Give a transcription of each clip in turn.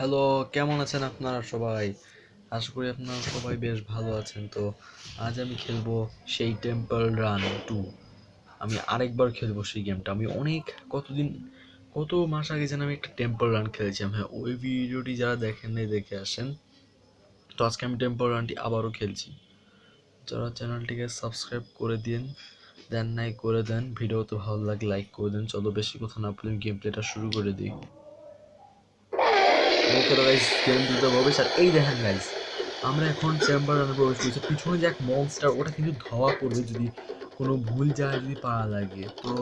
Hello, কেমন আছেন আপনারা সবাই? আশা করি আপনারা সবাই বেশ ভালো আছেন। তো আজ আমি খেলবো সেই টেম্পল রান 2। আমি আরেকবার খেলবো সেই গেমটা। আমি অনেক কত মাস আগে যেন আমি একটা টেম্পল রান খেলেছিলাম। হ্যাঁ, ওই ভিডিওটি যারা দেখেন নাই দেখে আসেন। তো আজকে আমি টেম্পল রানটি আবারও খেলছি। যারা চ্যানেলটিকে সাবস্ক্রাইব করে দেন নাই করে দেন। ভিডিওতে ভালো লাগে লাইক করে দেন। চলো বেশি কথা না বলে গেম প্লেটা শুরু করে দিই। ওকে তো গাইস, গেম দিতে হবে। আর এই দেখেন গাইস, আমরা এখন চেম্বার রানে প্রবেশ করেছি। পিছনে যে এক মনস্টার, ওটা কিন্তু ধাওয়া করবে যদি কোনো ভুল জায়গায় যদি পা লাগে। তো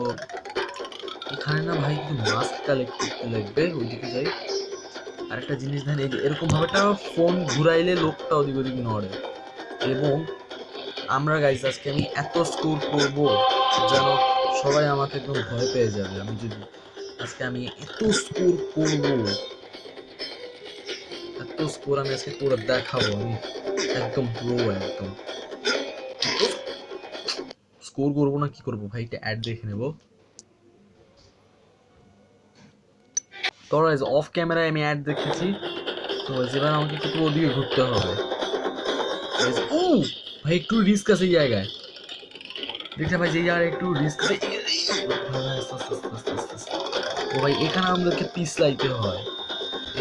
এখানে না ভাই কিন্তু মাস্ক কালেক্ট করতে লাগবে। ওইদিকে যাই। আরেকটা জিনিস দেখেন, এই যে এরকম ভাবে একটা ফোন ঘুরাইলে লোকটা ওদিক ওদিক নড়ে। এবং আমরা গাইস আজকে আমি এত স্কোর করব যেন সবাই আমাকে একদম ভয় পেয়ে যাবে। আজকে আমি এত স্কোর করব, এত স্কোর আমি আজকে করে দেখাবো। আমি একদম প্রো, একদম স্কোর করবো না কি করবো ভাই, একটা অ্যাড দেখে নেবো। তো অফ ক্যামেরায় আমি অ্যাড দেখেছি। তো এবার আমাকে একটু ওদিকে ঘুরতে হবে। ও ভাই, একটু রিস্ক আছে এই জায়গায়। দেখছে ভাই, যে জায়গায় একটু রিস্ক আছে। ও ভাই, এখানে আমাদেরকে পিছলাইতে হয়।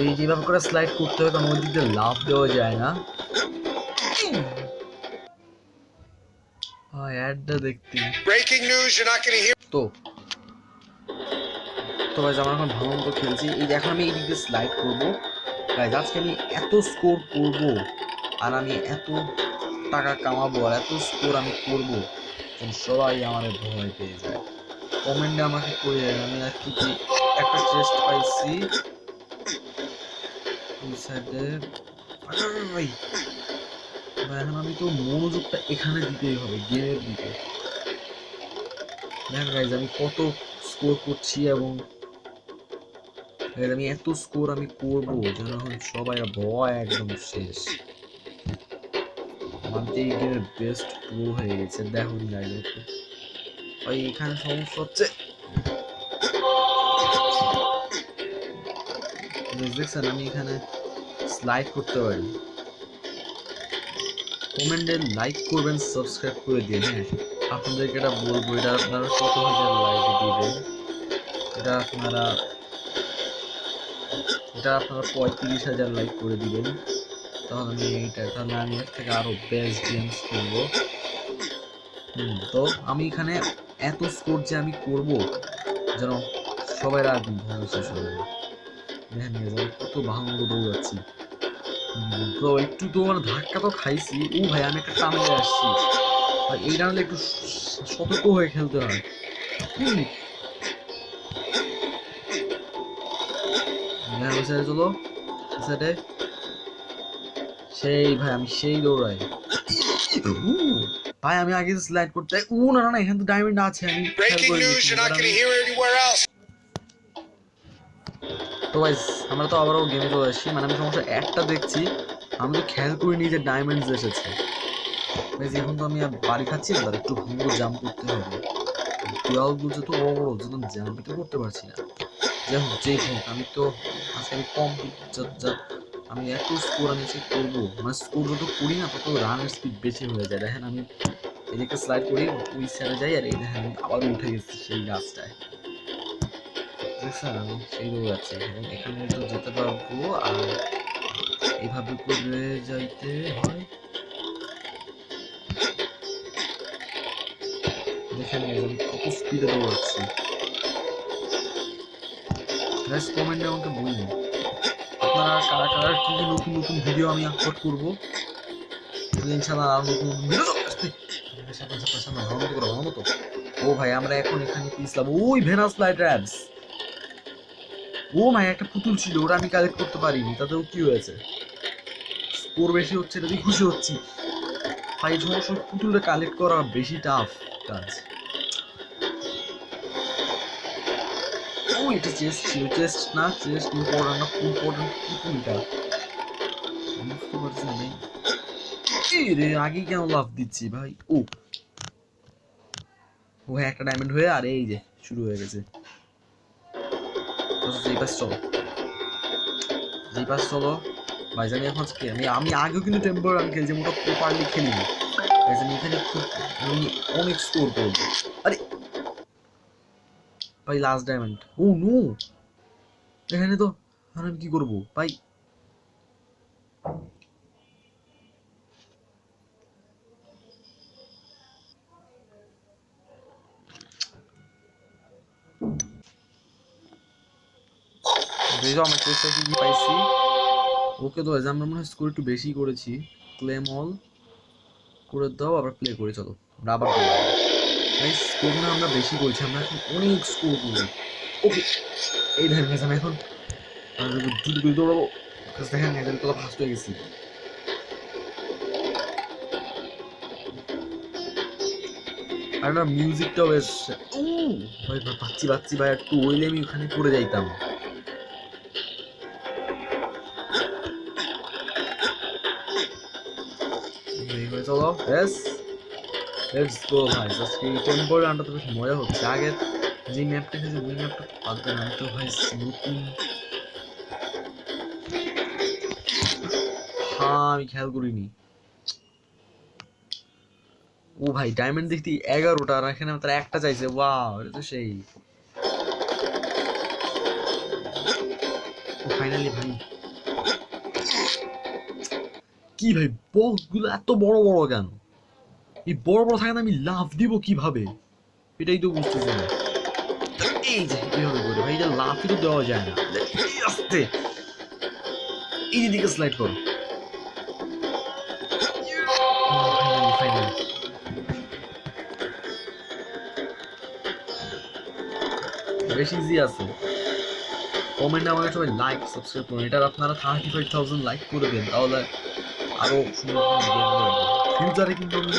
এই যেভাবে করে স্লাইড করতে হয়, কারণ ওই দিক দিয়ে লাফ দেওয়া যায় না। অ্যাডটা দেখতে তো তো গাইজ আমরা এখন ভালো মতো খেলছি। এই যে এখন আমি এই দিক দিয়ে স্লাইড করবো। গাইজ আজকে আমি এত স্কোর করব, আর আমি এত টাকা কামাবো, আর এত স্কোর আমি করব যেন সবাই আমার ভয় পেয়ে যায়। কমেন্টে আমাকে করে আমি আর কি কি একটা চেস্ট পাইছি ওই সাইডে। ভাই এখন আমি তো মনোযোগটা এখানে দিতেই হবে, গেমের দিকে। দেখেন গাইজ আমি কত স্কোর করছি, এবং আমি এত স্কোর আমি করবো যেন এখন সবাই ভয় একদম শেষ। আমার যে এই গেমের বেস্ট প্রো হয়ে গেছে, দেখুন গাইজ। ভাই এখানে সমস্যা হচ্ছে, দেখছেন আমি এখানে স্লাইড করতে পারি। কমেন্টে লাইক করবেন, সাবস্ক্রাইব করে দিন। হ্যাঁ, আপনাদেরকে এটা বলবো, এটা আপনারা কত হাজার লাইক দিবেন। এটা আপনারা 35,000 লাইক করে দিবেন। তাহলে আমি এর থেকে আরো বেস্ট গেমস খেলবো। তো আমি এখানে এত স্কোর যে আমি করব যেন সবাই আর ভয় শেষ হবে। দেখেন কত ভালো মতো দৌড়াচ্ছি। তো একটু তো মানে ধাক্কা তো খাইছি। ও ভাই, আমি একটা টানলে আসছি ভাই। এই টানলে একটু সতর্ক হয়ে খেলতে হয়। চলো সাইডে। সেই ভাই, আমি সেই দৌড়াই ভাই। আমি আগে স্লাইড করতে, ও না না না, এখানে তো ডায়মন্ড আছে। আমি খেয়াল করে নিয়েছি। তো ভাই আমরা তো আবারও গেমে চলে আসছি। মানে আমি সমস্যা একটা দেখছি, আমি তো খেয়াল করিনি যে ডায়মন্ডস এসেছে। এখন তো আমি আর বাড়ি খাচ্ছি না, একটু ভালো জাম্প করতে হবে। দেওয়াল বলছে তো বড় বড়, যেন জাম্পই তো করতে পারছি না। যাই হোক যেই হোক, আমি তো আজকে আমি কম আমি এত স্কোর আমি সে করবো। মানে স্কোর যত করি না, তত রানের স্পিড বেশি হয়ে যায়। দেখেন আমি এদিকে স্লাইড করি, ওই সাইডে যাই, আর এই দেখেন আমি আবার উঠে গেছি সেই গাছটায়। দেখছেন আমি সেই দৌড় যাচ্ছি। এখানে তো যেতে পারবো, আর এইভাবে করে যাইতে হয়। দেখেন আমি কত স্পিডে দৌড়াচ্ছি। গাইস কমেন্টে আমাকে বলুন আপনারা কারা কারা কি কি নতুন নতুন ভিডিও আমি আপলোড করবো। ইনশাআল্লাহ আর নতুন নতুন ভিডিও ভালো মতো। ও ভাই, আমরা এখন এখানে পিছলাম। ওই ভেনাস লাইট র্যাবস। ও ভাই, একটা পুতুল ছিল, ওটা আমি কালেক্ট করতে পারিনি। তাতেও কি হয়েছে, স্কোর বেশি হচ্ছে, এটা দিয়ে খুশি হচ্ছি ভাই। সমস্যা পুতুলটা কালেক্ট করা বেশি টাফ কাজ। ও এটা চেস্ট ছিল, চেস্ট না, চেস্ট ইম্পর্টেন্ট না, ইম্পর্টেন্ট পুতুলটা বুঝতে পারছি না ভাই। রে আগে কেন লাফ দিচ্ছি ভাই। ও ও হ্যাঁ, একটা ডায়মন্ড হয়ে, আর এই যে শুরু হয়ে গেছে। এই পাশ চল, এই পাশে চলো ভাই। আমি এখন আমি আগেও কিন্তু টেম্পল রান খেলছি, মোটা প্রপারলি খেলিনি। আমি এখানে খুব অনেক স্কোর করবো। আরে ভাই লাস্ট ডায়মন্ড। ও নো, এখানে তো আর আমি কি করবো ভাই? আমার চেষ্টা কি পাইছি। ওকে তো আমরা মনে হয় স্কোর একটু বেশি করেছি। ক্লেম অল করে দাও, আবার প্লে করে চলো। আমরা আবার স্কোর না আমরা বেশি করেছি, আমরা এখন অনেক স্কোর করবো। ওকে এই দেখেন আমি এখন দ্রুত করে দৌড়াবো। দেখেন আমি কত ফাস্ট হয়ে গেছি। আর না মিউজিকটাও বেশ ভাই পাচ্ছি পাচ্ছি ভাই, একটু ওইলে আমি ওখানে পড়ে যাইতাম। চলো বেশ লেটস গো ভাই। আজকে এই টেম্পল রানটা তো বেশ মজা হচ্ছে। আগের যে ম্যাপটা খেয়েছি ওই ম্যাপটা পারতাম না, আমি তো ভাই নতুন। হ্যাঁ আমি খেয়াল করিনি। ও ভাই ডায়মন্ড দেখতে 11টা, আর এখানে তারা একটা চাইছে। ওয়াও, এটা তো সেই। ফাইনালি ভাই কি ভাই বক্স গুলো এত বড় বড় কেন? এই বড় বড় থাকে না, আমি লাভ দিব কিভাবে এটাই তো বুঝতেছি না। এই যে এইভাবে করে ভাই, এটা লাফই তো দেওয়া যায় না। আস্তে এই দিকে স্লাইড করো। ফাইনালি বেশ ইজি আছে। কমেন্টে আমাকে সবাই লাইক সাবস্ক্রাইব করুন। এটা আপনারা 35,000 লাইক করে দেন, তাহলে আরো সুন্দর সুন্দর গেম করবো ফিউচারে। কিন্তু আমি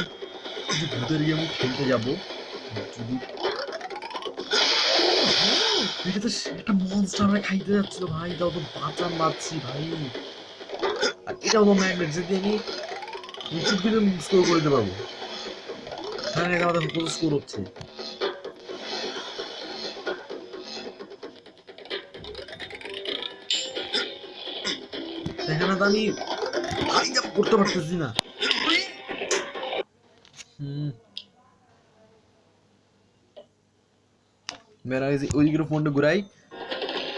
কিছু ভূতের গেম খেলতে যাবো যদি। এটা তো একটা মনস্টার আমরা খাইতে যাচ্ছিল ভাই, তাও তো বাঁচান বাঁচছি ভাই। আর এটাও তো ম্যাগনেট, যদি আমি চুটকিতে স্কোর করে দিতে পারবো। হ্যাঁ এটা আমাদের কত স্কোর হচ্ছে। এখানে তো আমি হাই জাম্প করতে পারতেছি না। ওইদিকে ফোনটা ঘুরাই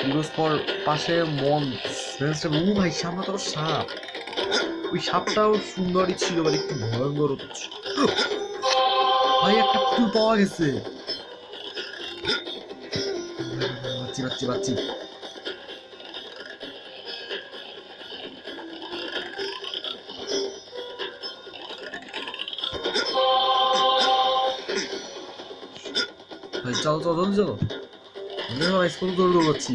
বিকজ ফর পাশে মন। ও ভাই সামনে তো সাপ। ওই সাপটাও সুন্দরই ছিল, বাট একটু ভয়ঙ্কর হচ্ছে। ভাই একটা পুতুল পাওয়া গেছে। বাচ্চি বাচ্চি বাচ্চি। ভাই চলো চলো জলদি চলো। ভাই স্কোর জলদি দৌড়াচ্ছি,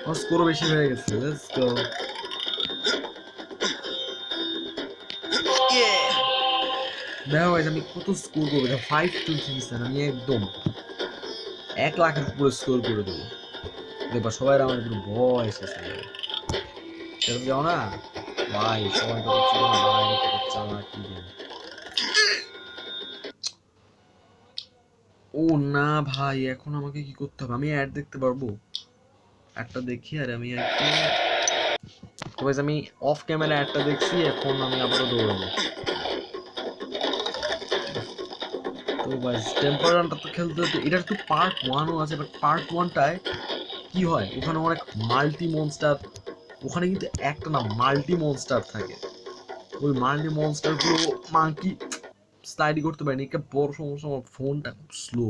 আমার স্কোরও বেশি হয়ে গেছে। Let's go. দেখো ভাই আমি কত স্কোর করবো। 5-2 আমি একদম 1 লাখের উপরে স্কোর করে দেবো। দেখবা সবাই আমার একটু ভয় এসেছে। সেরকম যাও না ভাই, সবাই তো ছিল না ভাই, চালাকি গেম। ও না ভাই, এখন আমাকে কি করতে হবে? আমি অ্যাড দেখতে পারবো? অ্যাডটা দেখি। আর আমি একটু আমি অফ ক্যামেরা অ্যাডটা দেখছি। এখন আমি আবারও দৌড়াবো। তো ভাই টেম্পল রানটা তো খেলতে হতো। এটার তো পার্ট 1ও আছে, বাট পার্ট 1টায় কি হয়, ওখানে অনেক মাল্টি মনস্টার। ওখানে কিন্তু একটা না মাল্টি মনস্টার থাকে। ওই মাল্টি মনস্টার গুলো মাঙ্কি স্লাইডই করতে পারেনি। একটা বড় সমস্যা, আমার ফোনটা খুব স্লো।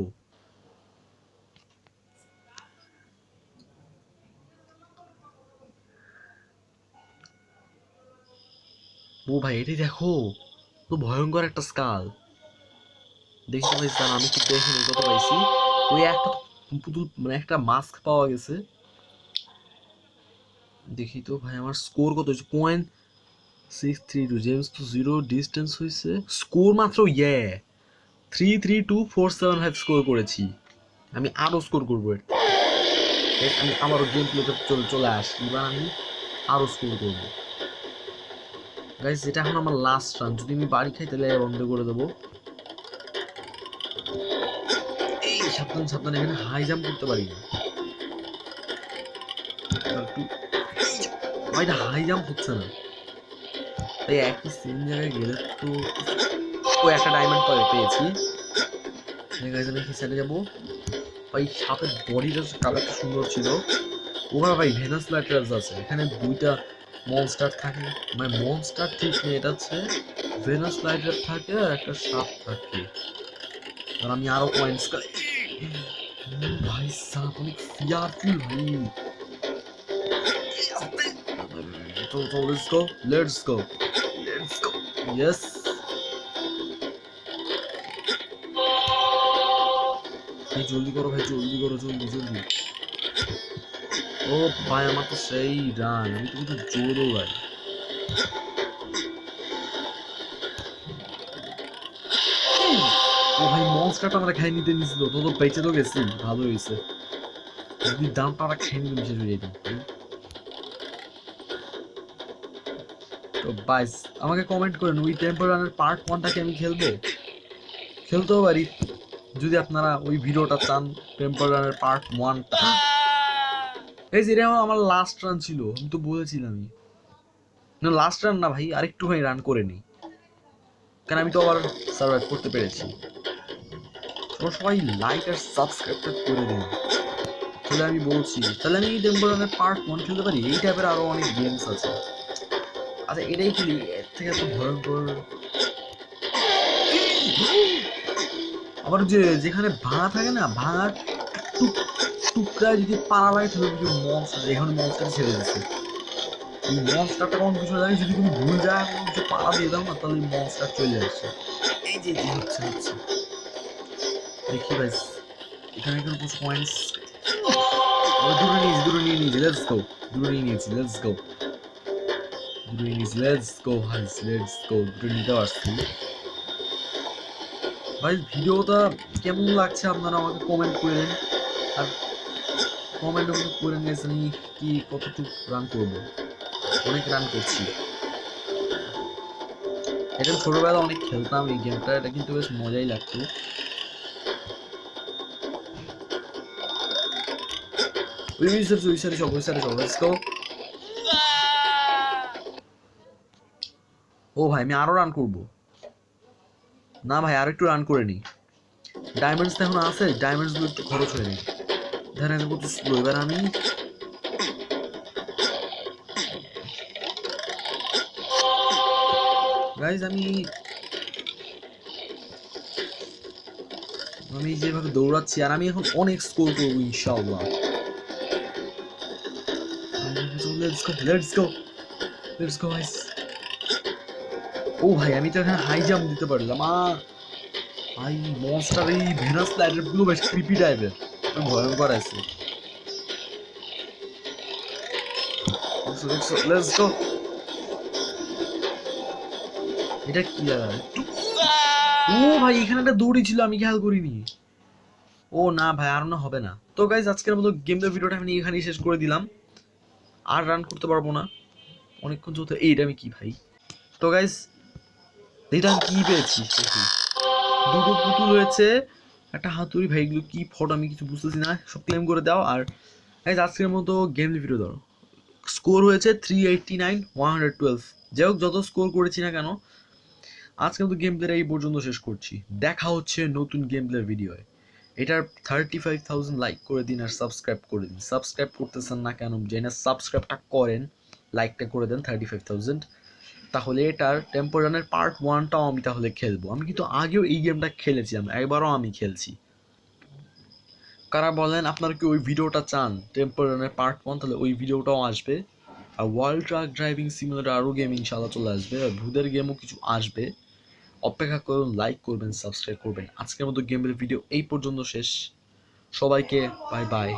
ও ভাই এটি দেখো, তো ভয়ঙ্কর একটা স্কাল। দেখি ভাই স্যার, আমি কি দেখিনি কত পাইছি। ওই একটা পুতুল মানে একটা মাস্ক পাওয়া গেছে। দেখি তো ভাই আমার স্কোর কত হয়েছে। 0.632। জেমস তো 0 ডিস্টেন্স হয়েছে। স্কোর মাত্র 332,475 স্কোর করেছি। আমি আরো স্কোর করবো। আমি আমারও গেম প্লেতে চলে আসি। এবার আমি আরো স্কোর করবো গাইস। এটা এখন আমার লাস্ট রান। যদি আমি বাড়ি খাই তাহলে বন্ধ করে দেবো। এই সাবধান সাবধান, এখানে হাই জাম্প করতে পারি না। একটু ভাই এটা হাই জাম্প হচ্ছে না, তাই একই সেম জায়গায় গেলে তো। ও একটা ডায়মন্ড পেয়েছি। আমি কি সাইডে যাবো ভাই? সাপের বডিটা কালারটা সুন্দর ছিল। ওভাবে ভাই ভেনাস ল্যাটেরাস আছে এখানে, দুইটা মনস্টার থাকে, মানে মনস্টার ঠিক নেই, এটা হচ্ছে ভেনাস লাইটার থাকে আর একটা সাপ থাকে। আর আমি আরো পয়েন্টস ভাই সাপ অনেক ফিয়ারফুল ভাই। So let's go, let's go, let's go. Yes. ভাই জলদি করো ভাই, জলদি করো, জলদি জলদি। ও ভাই আমার তো সেই রান, আমি তো কিন্তু জোর দৌড়াই। ও ভাই মনস্টারটা আমরা খাই নিতে নিছিল, তো তো বেঁচে তো গেছি, ভালো হয়েছে। যদি দামটা আমরা খেয়ে নিতে শেষ হয়ে যেতাম। তো বাইস আমাকে কমেন্ট করেন ওই টেম্পল রানের পার্ট 1টাকে আমি খেলতেও পারি যদি আপনারা ওই ভিডিওটা চান, টেম্পল রানের পার্ট 1টা। এই যে আমার লাস্ট রান ছিল, আমি তো বলেছিলামই। না লাস্ট রান না ভাই, আরেকটুখানি রান করে নিই, কারণ আমি তো আবার সার্ভাইভ করতে পেরেছি। সবাই লাইক আর সাবস্ক্রাইবটা করে দিন। তাহলে আমি বলছি, তাহলে আমি টেম্পল রানের পার্ট 1 খেলতে পারি। এই টাইপের আরো অনেক গেমস আছে। আচ্ছা এটাই খেলি, এর থেকে এত ভয়ঙ্কর। আবার যে যেখানে ভাঙা থাকে না, ভাঙার টুকরা যদি পাড়া লাগে তাহলে কিছু মনস্টার, এখানে মনস্টার ছেড়ে দিচ্ছে। এই মনস্টারটা কোন কিছু লাগে, যদি তুমি ভুল যায় কোনো কিছু পাড়া দিয়ে দাও না, তাহলে মনস্টার চলে আসছে। এই যে হচ্ছে হচ্ছে দেখি ভাই, এখানে কিন্তু কিছু পয়েন্টস দূরে নিয়ে নিয়েছি, লেটস গো। দূরে নিয়ে নিয়েছি, লেটস গো। দূরে নিয়ে নিয়েছি, লেটস গো ভাই, লেটস গো। দূরে নিতে পারছি ভাই। ভিডিওটা কেমন লাগছে আপনারা আমাকে কমেন্ট করেন, আর কমেন্টের মধ্যে করে গেছে আমি কি কতটুকু রান করবো। অনেক রান করছি। এটা ছোটবেলা অনেক খেলতাম এই গেমটা, এটা কিন্তু বেশ মজাই লাগতো। ও ভাই আমি আরো রান করব না ভাই, আর একটু রান করে নি। ডায়মন্ডস তো এখন আছে, ডায়মন্ডস গুলো একটু খরচ হয়ে নেই। ধরেন কত স্লো। এবার আমি গাইজ আমি যেভাবে দৌড়াচ্ছি, আর আমি এখন অনেক স্কোর করবো ইনশাআল্লাহ। Let's go guys. ও ভাই আমি তো এখানে হাই জাম্প দিতে পারলাম। ভাই মনস্টার এই ভেনাস লাইটার গুলো বেশ ক্রিপি টাইপের, ভয়ঙ্কর আছে। Let's go. এটা কি ও ভাই এখানে একটা দৌড়ি ছিল, আমি খেয়াল করিনি। ও না ভাই আর না হবে না। তো গাইজ আজকের মতো গেমের ভিডিওটা আমি এখানেই শেষ করে দিলাম। আর রান করতে পারবো না অনেকক্ষণ চলতে। এইটা আমি কি ভাই? তো গাইজ এটা আমি কি পেয়েছি, দুটো পুতুল হয়েছে, একটা হাতুড়ি। ভাই এগুলো কি ফটো আমি কিছু বুঝতেছি না, সব ক্লেম করে দাও। আর গাইজ আজকের মতো গেম ভিডিও দাও। স্কোর হয়েছে 389 112। যাই হোক যত স্কোর করেছি না কেন, আজকে মতো গেম প্লের এই পর্যন্ত শেষ করছি। দেখা হচ্ছে নতুন গেম প্লের ভিডিওয়। এটার 35,000 লাইক করে দিন আর সাবস্ক্রাইব করে দিন। সাবস্ক্রাইব করতেছেন না কেন জেনে সাবস্ক্রাইবটা করেন, লাইকটা করে দেন 35,000। তাহলে এটার টেম্পল রানের পার্ট 1টাও আমি তাহলে খেলবো। আমি কিন্তু আগেও এই গেমটা খেলেছিলাম, একবারও আমি খেলছি। কারা বলেন আপনারা কি ওই ভিডিওটা চান টেম্পল রানের পার্ট 1, তাহলে ওই ভিডিওটাও আসবে। আর ওয়ার্ল্ড ট্রাক ড্রাইভিং সিমুলেটর আরও গেম ইনশাআল্লাহ চলে আসবে, আর ভূতের গেমও কিছু আসবে। অপেক্ষা করুন, লাইক করবেন, সাবস্ক্রাইব করবেন। আজকের মতো গেমের ভিডিও এই পর্যন্ত শেষ। সবাইকে বাই বাই।